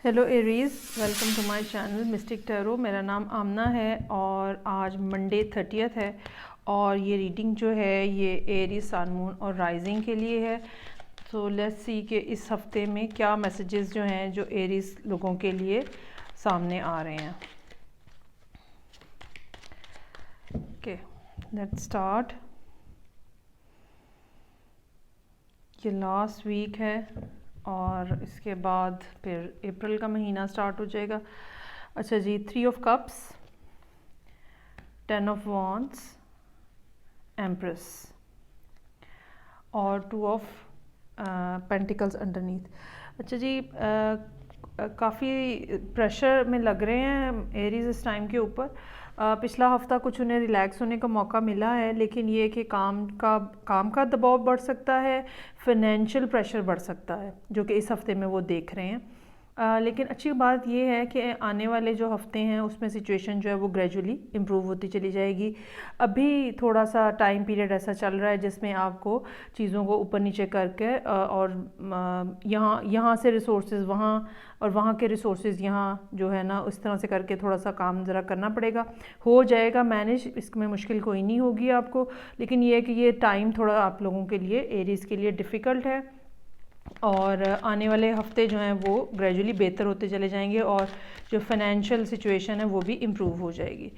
Hello Aries, welcome to my channel Mystic Tarot. मेरा नाम आमना है और आज मंडे 30th है और ये रीडिंग जो है ये एरीज़, सन, मून और राइजिंग के लिए है। सो लेट्स सी कि इस हफ्ते में क्या मैसेजेस जो हैं जो एरीज़ लोगों के लिए सामने आ रहे हैं। Okay, let's start. ये लास्ट वीक है और इसके बाद फिर अप्रैल का महीना स्टार्ट हो जाएगा। अच्छा जी, 3 of cups, 10 of wands, empress और 2 ऑफ पेंटिकल्स अंडरनीथ। अच्छा जी, काफ़ी प्रेशर में लग रहे हैं एरीज इस टाइम के ऊपर। पिछला हफ्ता कुछ उन्हें रिलैक्स होने का मौका मिला है, लेकिन ये कि काम का दबाव बढ़ सकता है, फाइनेंशियल प्रेशर बढ़ सकता है, जो कि इस हफ्ते में वो देख रहे हैं। लेकिन अच्छी बात ये है कि आने वाले जो हफ्ते हैं उसमें सिचुएशन जो है वो ग्रेजुअली इम्प्रूव होती चली जाएगी। अभी थोड़ा सा टाइम पीरियड ऐसा चल रहा है जिसमें आपको चीज़ों को ऊपर नीचे करके और यहाँ से रिसोर्सेज वहाँ और वहाँ के रिसोर्सेज यहाँ जो है ना, उस तरह से करके थोड़ा सा काम ज़रा करना पड़ेगा। हो जाएगा मैनेज, इसमें मुश्किल कोई नहीं होगी आपको, लेकिन ये है कि ये टाइम थोड़ा आप लोगों के लिए, एरीज़ के लिए डिफ़िकल्ट है और आने वाले हफ्ते जो हैं वो ग्रेजुअली बेहतर होते चले जाएंगे और जो फाइनेंशियल सिचुएशन है वो भी इम्प्रूव हो जाएगी।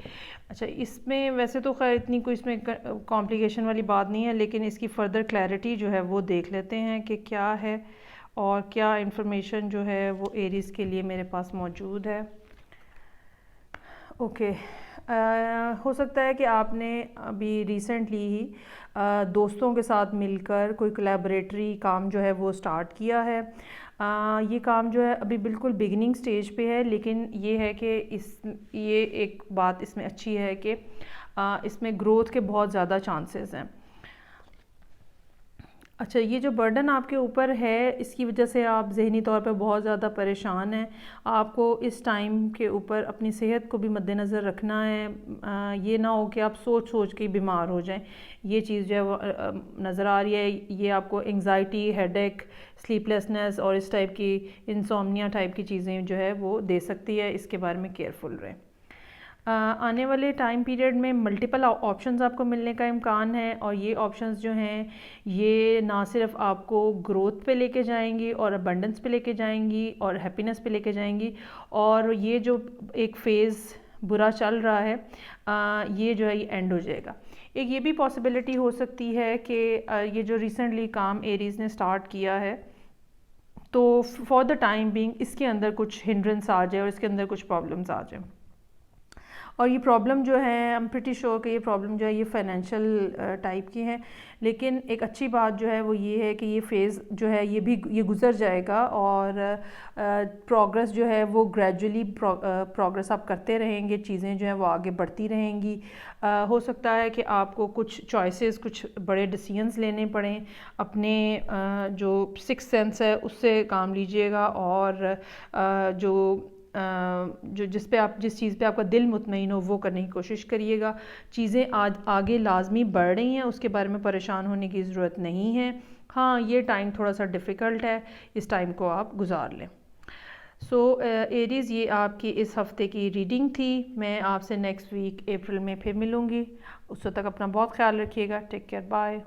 अच्छा, इसमें वैसे तो खैर इतनी कोई इसमें कॉम्प्लिकेशन वाली बात नहीं है, लेकिन इसकी फ़र्दर क्लैरिटी जो है वो देख लेते हैं कि क्या है और क्या इन्फॉर्मेशन जो है वो एरीज़ के लिए मेरे पास मौजूद है। ओके, हो सकता है कि आपने अभी रिसेंटली ही दोस्तों के साथ मिलकर कोई कोलैबोरेटरी काम जो है वो स्टार्ट किया है। ये काम जो है अभी बिल्कुल बिगिनिंग स्टेज पे है, लेकिन ये है कि ये एक बात इसमें अच्छी है कि इसमें ग्रोथ के बहुत ज़्यादा चांसेस हैं। अच्छा, ये जो बर्डन आपके ऊपर है इसकी वजह से आप ज़हनी तौर पर बहुत ज़्यादा परेशान हैं। आपको इस टाइम के ऊपर अपनी सेहत को भी मद्देनज़र रखना है। ये ना हो कि आप सोच सोच के बीमार हो जाएं। ये चीज़ जो है वो नज़र आ रही है। ये आपको एंग्जाइटी, हेडेक, स्लीपलेसनेस और इस टाइप की इंसोम्निया टाइप की चीज़ें जो है वो दे सकती है। इसके बारे में केयरफुल रहें। आने वाले टाइम पीरियड में मल्टीपल ऑप्शंस आपको मिलने का इम्कान है और ये ऑप्शंस जो हैं ये ना सिर्फ आपको ग्रोथ पे लेके जाएंगी और अबंडेंस पे लेके जाएंगी और हैप्पीनेस पे लेके जाएंगी, और ये जो एक फ़ेज़ बुरा चल रहा है ये जो है ये एंड हो जाएगा। एक ये भी पॉसिबिलिटी हो सकती है कि ये जो रिसेंटली काम एरीज़ ने स्टार्ट किया है तो फॉर द टाइम बीइंग इसके अंदर कुछ हिंड्रेंस आ जाए और इसके अंदर कुछ प्रॉब्लम्स आ जाए। और ये प्रॉब्लम जो है, आई एम प्रिटी श्योर कि ये प्रॉब्लम जो है ये फाइनेंशियल टाइप की है, लेकिन एक अच्छी बात जो है वो ये है कि ये फ़ेज़ जो है ये गुज़र जाएगा और प्रोग्रेस जो है वो ग्रेजुअली प्रोग्रेस आप करते रहेंगे, चीज़ें जो हैं वो आगे बढ़ती रहेंगी। हो सकता है कि आपको कुछ चॉइसेस, कुछ बड़े डिसीजंस लेने पड़ें। अपने जो सिक्स्थ सेंस है उससे काम लीजिएगा और जिस चीज़ पे आपका दिल मुतमईन हो वो करने की कोशिश करिएगा। चीज़ें आज आगे लाजमी बढ़ रही हैं, उसके बारे में परेशान होने की ज़रूरत नहीं है। हाँ, ये टाइम थोड़ा सा डिफ़िकल्ट है, इस टाइम को आप गुजार लें। सो एरीज़, ये आपकी इस हफ़्ते की रीडिंग थी। मैं आपसे नेक्स्ट वीक अप्रैल में फिर मिलूँगी। उस वक्त तक अपना बहुत ख्याल रखिएगा। Take care, bye.